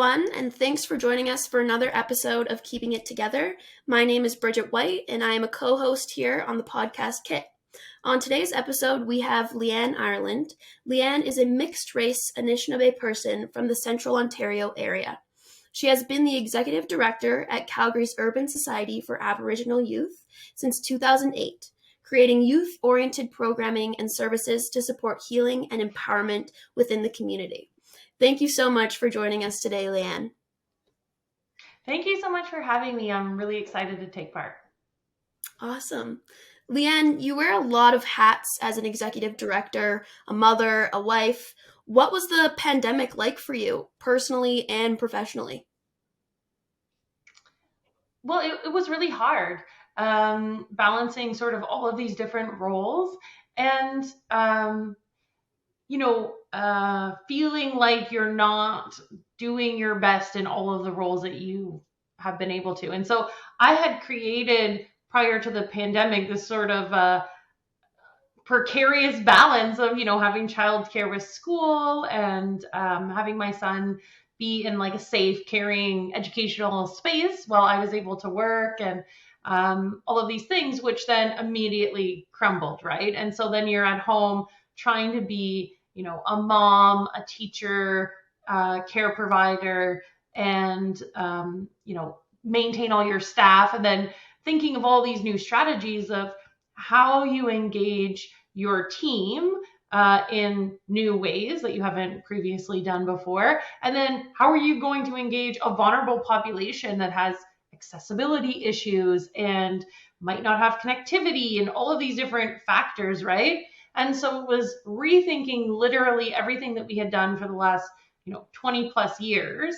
everyone, and thanks for joining us for another episode of Keeping It Together. My name is Bridget White, and I am a co-host here on the podcast Kit. On today's episode, we have LeeAnne Ireland. LeeAnne is a mixed-race Anishinaabe person from the Central Ontario area. She has been the executive director at Calgary's Urban Society for Aboriginal Youth since 2008, creating youth-oriented programming and services to support healing and empowerment within the community. Thank you so much for joining us today, LeeAnne. Thank you so much for having me. I'm really excited to take part. Awesome. LeeAnne, you wear a lot of hats as an executive director, a mother, a wife. What was the pandemic like for you, personally and professionally? Well, it was really hard, balancing sort of all of these different roles and, feeling like you're not doing your best in all of the roles that you have been able to. And so I had created prior to the pandemic this sort of precarious balance of, having childcare with school and having my son be in like a safe, caring, educational space while I was able to work and all of these things, which then immediately crumbled, right? And so then you're at home trying to be, a mom, a teacher, care provider, and, maintain all your staff. And then thinking of all these new strategies of how you engage your team in new ways that you haven't previously done before. And then how are you going to engage a vulnerable population that has accessibility issues and might not have connectivity and all of these different factors, right? And so it was rethinking literally everything that we had done for the last, 20 plus years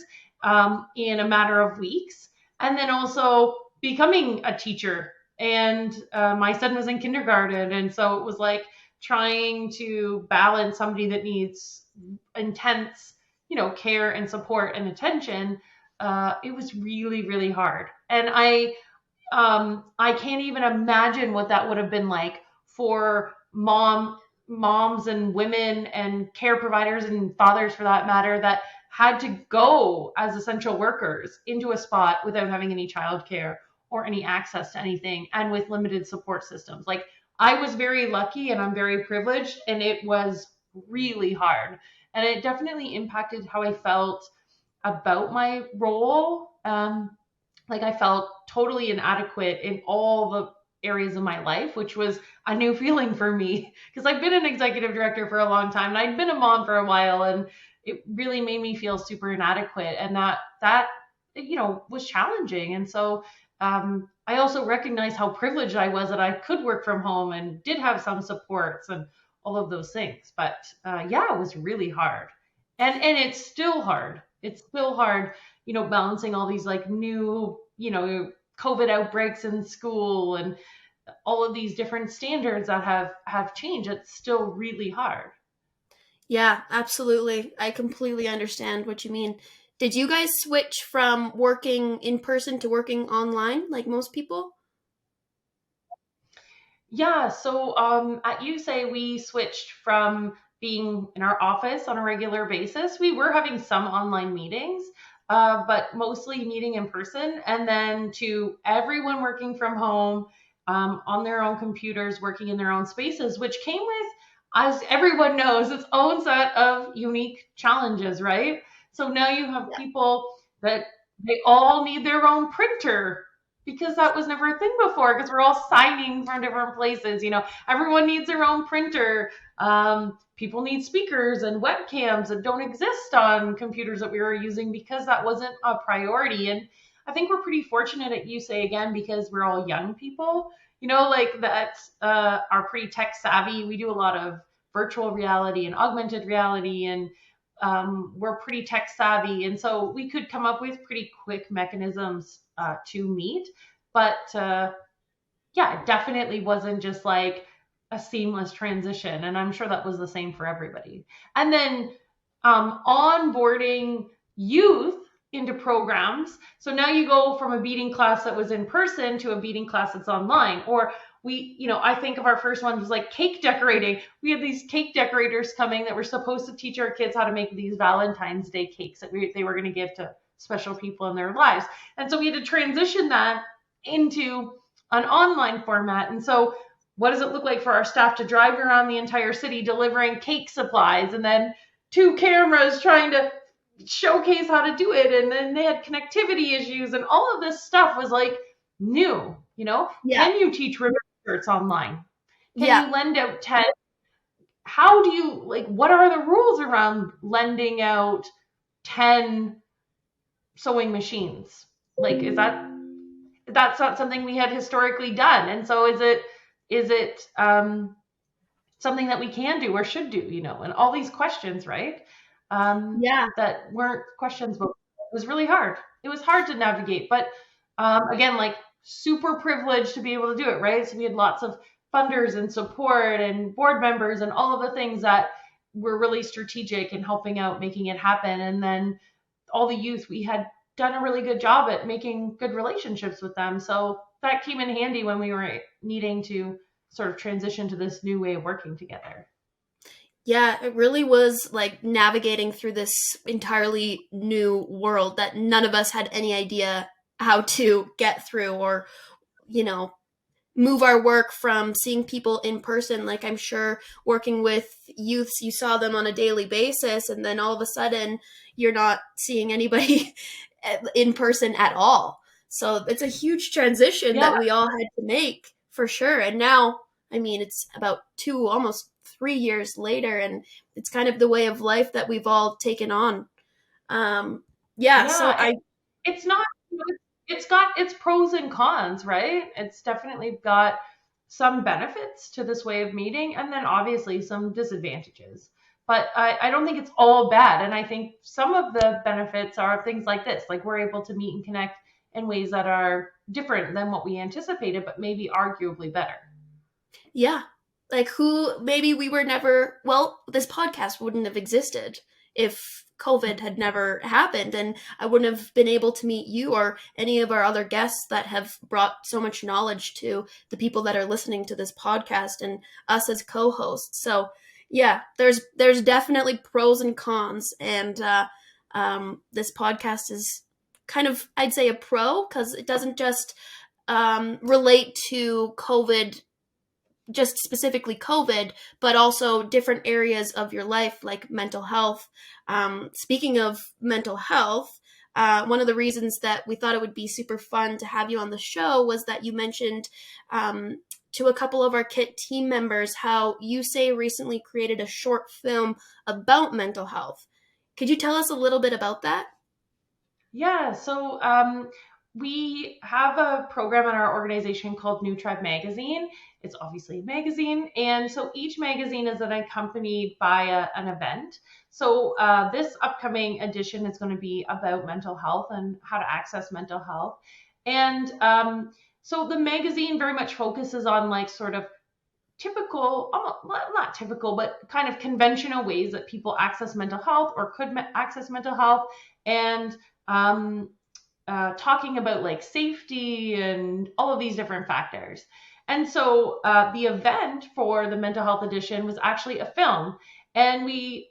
in a matter of weeks. And then also becoming a teacher. And my son was in kindergarten. And so it was like trying to balance somebody that needs intense, care and support and attention. It was really, really hard. And I can't even imagine what that would have been like for moms and women and care providers and fathers for that matter that had to go as essential workers into a spot without having any childcare or any access to anything and with limited support systems. Like I was very lucky and I'm very privileged, and it was really hard. And it definitely impacted how I felt about my role. Like I felt totally inadequate in all the areas of my life, which was a new feeling for me because I've been an executive director for a long time and I'd been a mom for a while, and it really made me feel super inadequate, and that was challenging. And so I also recognized how privileged I was that I could work from home and did have some supports and all of those things. But it was really hard, and it's still hard. It's still hard, balancing all these like new, COVID outbreaks in school and all of these different standards that have changed. It's still really hard. Yeah, absolutely. I completely understand what you mean. Did you guys switch from working in person to working online like most people? Yeah, so at USAY, we switched from being in our office on a regular basis. We were having some online meetings, but mostly meeting in person, and then to everyone working from home on their own computers, working in their own spaces, which came with, as everyone knows, its own set of unique challenges, right? So now you have people that they all need their own printer because that was never a thing before because we're all signing from different places. Everyone needs their own printer. People need speakers and webcams that don't exist on computers that we were using because that wasn't a priority. And I think we're pretty fortunate at USAY again because we're all young people, like that are pretty tech savvy. We do a lot of virtual reality and augmented reality, and we're pretty tech savvy. And so we could come up with pretty quick mechanisms to meet. But it definitely wasn't just like a seamless transition. And I'm sure that was the same for everybody. And then onboarding youth into programs. So now you go from a beading class that was in person to a beading class that's online. Or I think of our first one was like cake decorating. We had these cake decorators coming that were supposed to teach our kids how to make these Valentine's Day cakes that they were going to give to special people in their lives. And so we had to transition that into an online format. And so what does it look like for our staff to drive around the entire city delivering cake supplies, and then 2 cameras trying to showcase how to do it? And then they had connectivity issues, and all of this stuff was like new. Yeah. Can you teach ribbon skirts online? Can Yeah. you lend out 10? How do you, what are the rules around lending out 10 sewing machines? That's not something we had historically done. And so is it something that we can do or should do, and all these questions, right? Yeah. That weren't questions, but it was really hard. It was hard to navigate, but again, super privileged to be able to do it, right? So we had lots of funders and support and board members and all of the things that were really strategic in helping out, making it happen. And then all the youth, we had done a really good job at making good relationships with them. So that came in handy when we were needing to sort of transition to this new way of working together. Yeah, it really was like navigating through this entirely new world that none of us had any idea how to get through, or, move our work from seeing people in person. Like, I'm sure working with youths, you saw them on a daily basis, and then all of a sudden you're not seeing anybody in person at all. So it's a huge transition that we all had to make, for sure. And now, it's about 2, almost 3 years later, and it's kind of the way of life that we've all taken on. It's not, it's got its pros and cons, right? It's definitely got some benefits to this way of meeting, and then obviously some disadvantages. But I don't think it's all bad. And I think some of the benefits are things like this, like we're able to meet and connect in ways that are different than what we anticipated, but maybe arguably better. Yeah. Maybe we were never, this podcast wouldn't have existed if COVID had never happened, and I wouldn't have been able to meet you or any of our other guests that have brought so much knowledge to the people that are listening to this podcast and us as co-hosts. So yeah, there's definitely pros and cons, and this podcast is kind of, I'd say, a pro, because it doesn't just relate to COVID, just specifically COVID, but also different areas of your life, like mental health. Speaking of mental health, one of the reasons that we thought it would be super fun to have you on the show was that you mentioned to a couple of our KIT team members how USAY recently created a short film about mental health. Could you tell us a little bit about that? Yeah, so we have a program in our organization called New Tribe Magazine. It's obviously a magazine. And so each magazine is then accompanied by an event. So this upcoming edition is going to be about mental health and how to access mental health. And so the magazine very much focuses on sort of typical, not typical, but kind of conventional ways that people access mental health or could access mental health, and talking about safety and all of these different factors. And so the event for the mental health edition was actually a film. And the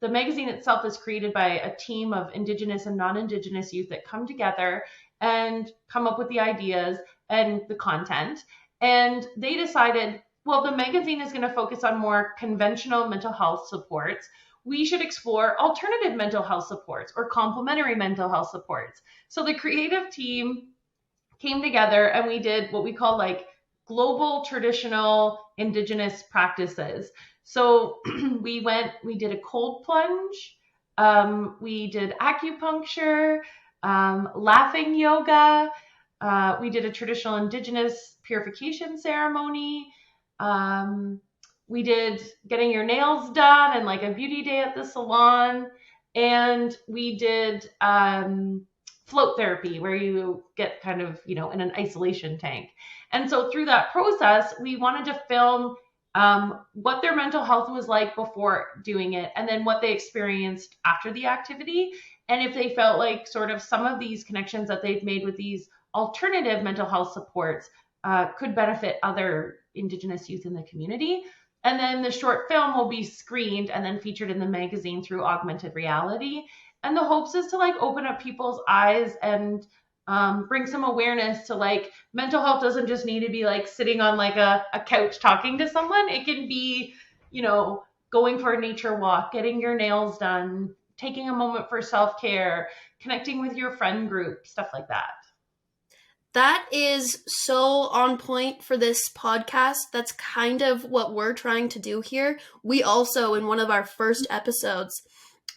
magazine itself is created by a team of Indigenous and non-Indigenous youth that come together and come up with the ideas and the content. And they decided, well, the magazine is going to focus on more conventional mental health supports. We should explore alternative mental health supports or complementary mental health supports. So the creative team came together and we did what we call global traditional Indigenous practices. So we did a cold plunge, we did acupuncture, laughing yoga, we did a traditional Indigenous purification ceremony, we did getting your nails done and a beauty day at the salon, and we did float therapy where you get kind of, in an isolation tank. And so through that process, we wanted to film what their mental health was like before doing it, and then what they experienced after the activity. And if they felt like sort of some of these connections that they've made with these alternative mental health supports could benefit other Indigenous youth in the community. And then the short film will be screened and then featured in the magazine through augmented reality. And the hopes is to like open up people's eyes and bring some awareness to like mental health doesn't just need to be like sitting on like a couch talking to someone. It can be, going for a nature walk, getting your nails done, taking a moment for self-care, connecting with your friend group, stuff like that. That is so on point for this podcast. That's kind of what we're trying to do here. We also, in one of our first episodes,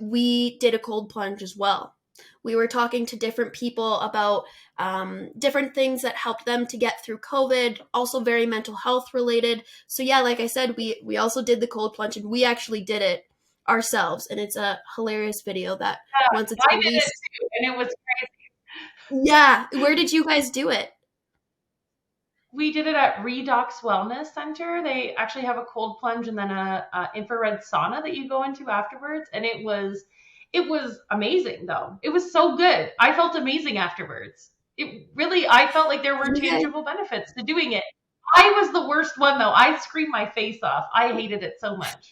we did a cold plunge as well. We were talking to different people about different things that helped them to get through COVID, also very mental health related. So yeah, like I said, we also did the cold plunge, and we actually did it ourselves, and it's a hilarious video that once it's I did it released. too, and it was crazy. Yeah, where did you guys do it? We did it at Redox Wellness Center. They actually have a cold plunge and then a infrared sauna that you go into afterwards, and it was amazing though. It was so good. I felt amazing afterwards. I felt like there were You guys tangible benefits to doing it. I was the worst one though. I screamed my face off. I hated it so much.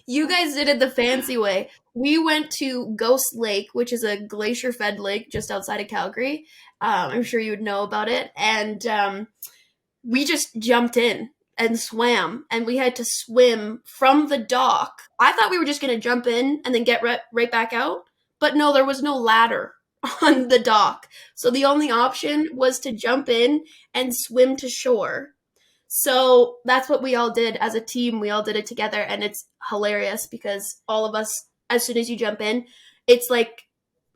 You guys did it the fancy way. We went to Ghost Lake, which is a glacier-fed lake just outside of Calgary. I'm sure you would know about it. And we just jumped in and swam, and we had to swim from the dock. I thought we were just going to jump in and then get right back out, but no, there was no ladder on the dock. So the only option was to jump in and swim to shore. So that's what we all did as a team. We all did it together, and it's hilarious because all of us, as soon as you jump in, it's like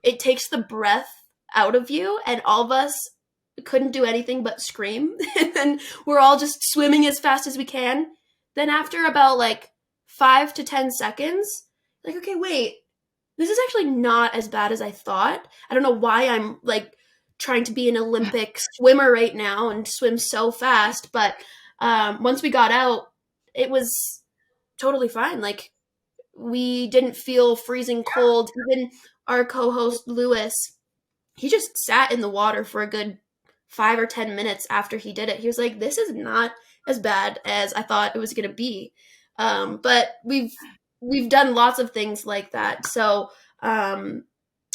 it takes the breath out of you, and all of us couldn't do anything but scream. And then we're all just swimming as fast as we can. Then after about like 5 to 10 seconds, like, okay, wait, this is actually not as bad as I thought. I don't know why I'm like trying to be an Olympic swimmer right now and swim so fast, but once we got out, it was totally fine. Like, we didn't feel freezing cold. Even our co-host Lewis, he just sat in the water for a good 5 or 10 minutes after he did it. He was like, "This is not as bad as I thought it was gonna be." But we've done lots of things like that. So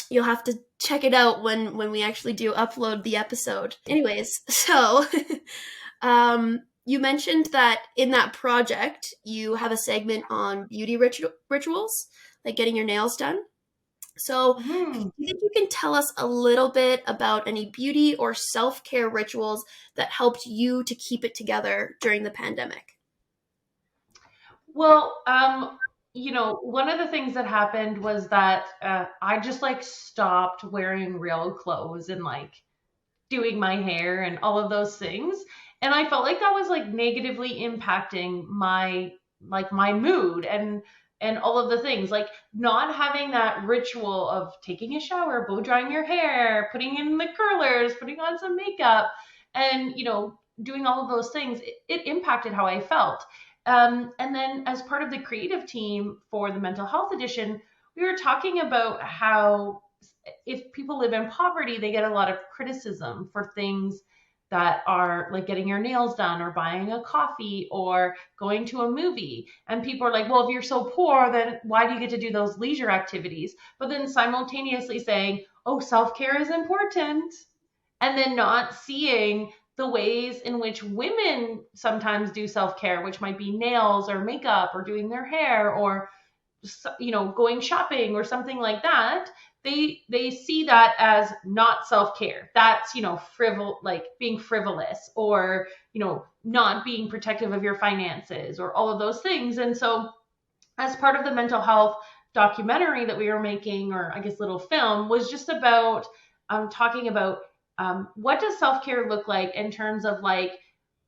you'll have to check it out when we actually do upload the episode. Anyways, so you mentioned that in that project you have a segment on beauty rituals, like getting your nails done. So, do Mhm. you think you can tell us a little bit about any beauty or self-care rituals that helped you to keep it together during the pandemic? Well, one of the things that happened was that I just like stopped wearing real clothes and like doing my hair and all of those things. And I felt like that was like negatively impacting my mood and all of the things, like not having that ritual of taking a shower, blow drying your hair, putting in the curlers, putting on some makeup, and doing all of those things. It impacted how I felt. And then as part of the creative team for the mental health edition, we were talking about how if people live in poverty, they get a lot of criticism for things that are like getting your nails done or buying a coffee or going to a movie. And people are like, well, if you're so poor, then why do you get to do those leisure activities? But then simultaneously saying, oh, self care is important. And then not seeing the ways in which women sometimes do self care, which might be nails or makeup or doing their hair or going shopping or something like that. They see that as not self-care. That's like being frivolous or not being protective of your finances or all of those things. And so as part of the mental health documentary that we were making, or I guess little film, was just about talking about what does self-care look like in terms of like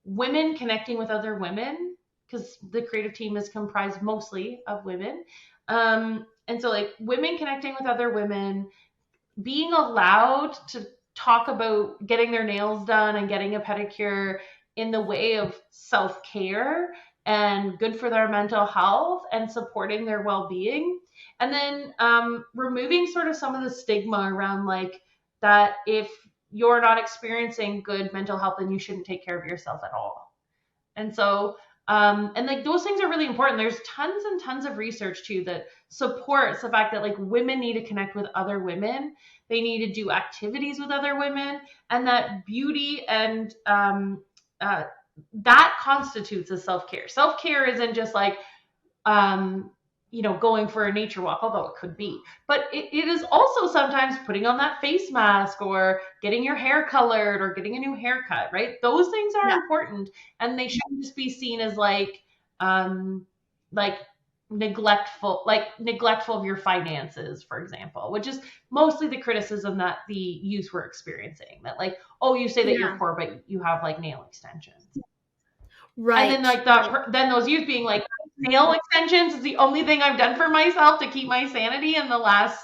women connecting with other women, because the creative team is comprised mostly of women. And so like women connecting with other women, being allowed to talk about getting their nails done and getting a pedicure in the way of self-care and good for their mental health and supporting their well-being. And then removing sort of some of the stigma around like that if you're not experiencing good mental health, then you shouldn't take care of yourself at all. And so, and like those things are really important. There's tons and tons of research too that supports the fact that like women need to connect with other women. They need to do activities with other women, and that beauty and uh, that constitutes as self care. Self care isn't just like um, going for a nature walk, although it could be. But it is also sometimes putting on that face mask or getting your hair colored or getting a new haircut, right? Those things are Yeah. important, and they shouldn't just be seen as um, like neglectful of your finances, for example, which is mostly the criticism that the youth were experiencing. That like, oh, you say that you're Yeah. poor, but you have like nail extensions. And then Right. like then those youth being like, nail extensions is the only thing I've done for myself to keep my sanity in the last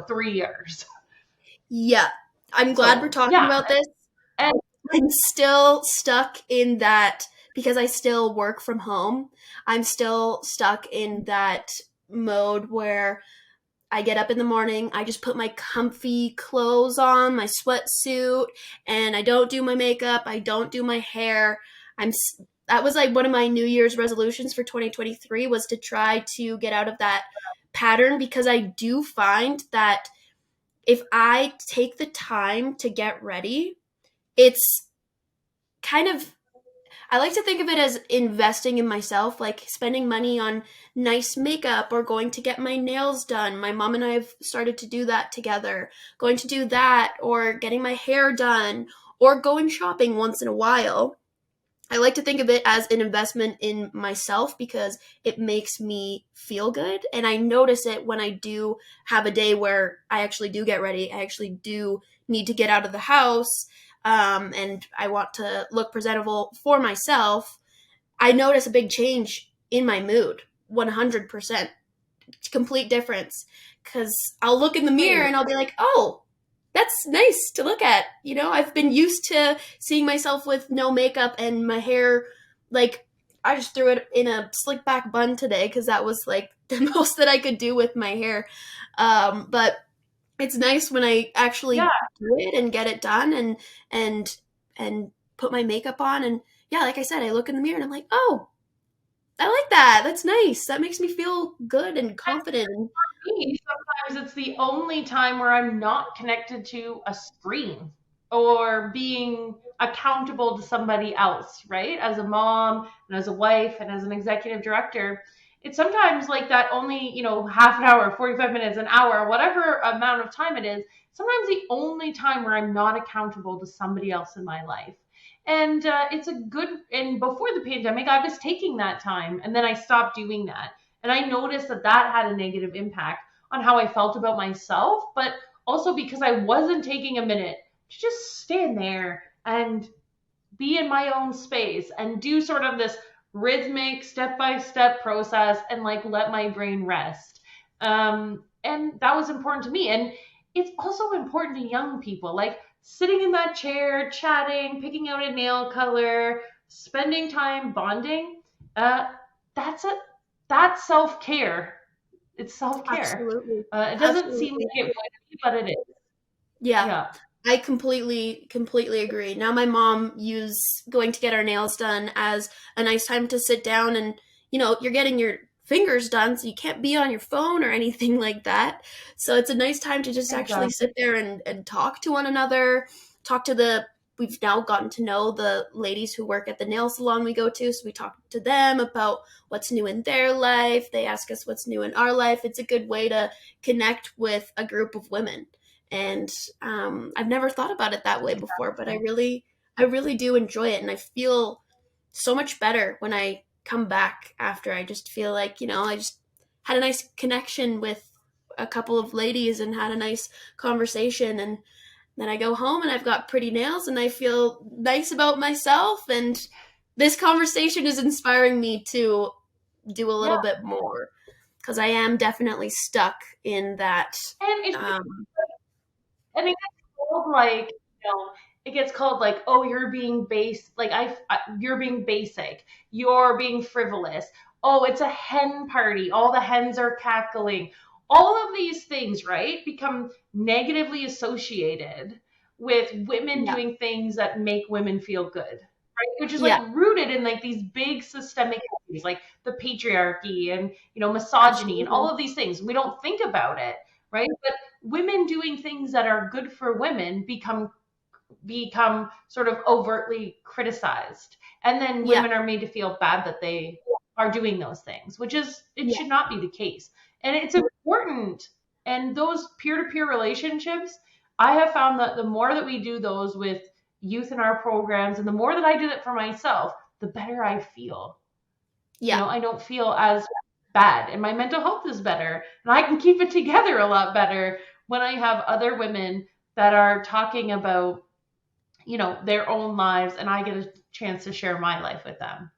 3 years. Yeah. I'm glad we're So talking yeah, about this. and I'm still stuck in that because I still work from home. I'm still stuck in that mode where I get up in the morning, I just put my comfy clothes on, my sweatsuit, and I don't do my makeup, I don't do my hair. That was like one of my New Year's resolutions for 2023 was to try to get out of that pattern because I do find that if I take the time to get ready, it's kind of I like to think of it as investing in myself, like spending money on nice makeup or going to get my nails done. My mom and I have started to do that together. Going to do that or getting my hair done or going shopping once in a while. I like to think of it as an investment in myself because it makes me feel good. And I notice it when I do have a day where I actually do get ready. I actually do need to get out of the house and I want to look presentable for myself. I notice a big change in my mood 100%. Complete difference. Because I'll look in the mirror and I'll be like, oh, that's nice to look at. I've been used to seeing myself with no makeup and my hair, like, I just threw it in a slick back bun today because that was like the most that I could do with my hair. But it's nice when I yeah, actually do it and get it done and and put my makeup on and yeah, like I said, I look in the mirror and I'm like, oh, I like that. That's nice. That makes me feel good and confident. me, sometimes it's the only time where I'm not connected to a screen or being accountable to somebody else, right? As a mom and as a wife and as an executive director, it's sometimes like that only, half an hour, 45 minutes, an hour, whatever amount of time it is, sometimes the only time where I'm not accountable to somebody else in my life. And it's a good, and before the pandemic, I was taking that time and then I stopped doing that. And I noticed that that had a negative impact on how I felt about myself, but also because I wasn't taking a minute to just stand there and be in my own space and do sort of this rhythmic step by step process and like let my brain rest. And that was important to me. And it's also important to young people, like sitting in that chair, chatting, picking out a nail color, spending time bonding. Uh, that's a that's self care. It's self care. Absolutely. It doesn't seem Absolutely. like it would be, but it is. Yeah. Yeah. I completely agree. Now my mom use going to get our nails done as a nice time to sit down and, you're getting your fingers done, so you can't be on your phone or anything like that. So it's a nice time to just actually Exactly. sit there and talk to one another, talk to we've now gotten to know the ladies who work at the nail salon we go to. So we talk to them about what's new in their life. They ask us what's new in our life. It's a good way to connect with a group of women. And I've never thought about it that way before, but I really do enjoy it, and I feel so much better when I come back after. I just feel like I just had a nice connection with a couple of ladies and had a nice conversation, and then I go home and I've got pretty nails and I feel nice about myself. And this conversation is inspiring me to do a Yeah. little bit more because I am definitely stuck in that. And it's Um, and it gets called like, it gets called like, oh, you're being you're being basic, you're being frivolous. Oh, it's a hen party. All the hens are cackling. All of these things, right, become negatively associated with women Yeah. doing things that make women feel good, right? Which is like Yeah. rooted in like these big systemic issues, like the patriarchy and misogyny and all Absolutely. of these things. We don't think about it, right? But women doing things that are good for women become sort of overtly criticized. And then Yeah. women are made to feel bad that they are doing those things, which is, it Yeah. should not be the case. And it's important. And those peer to peer relationships, I have found that the more that we do those with youth in our programs, and the more that I do that for myself, the better I feel. Yeah. I don't feel as bad, and my mental health is better, and I can keep it together a lot better when I have other women that are talking about their own lives, and I get a chance to share my life with them.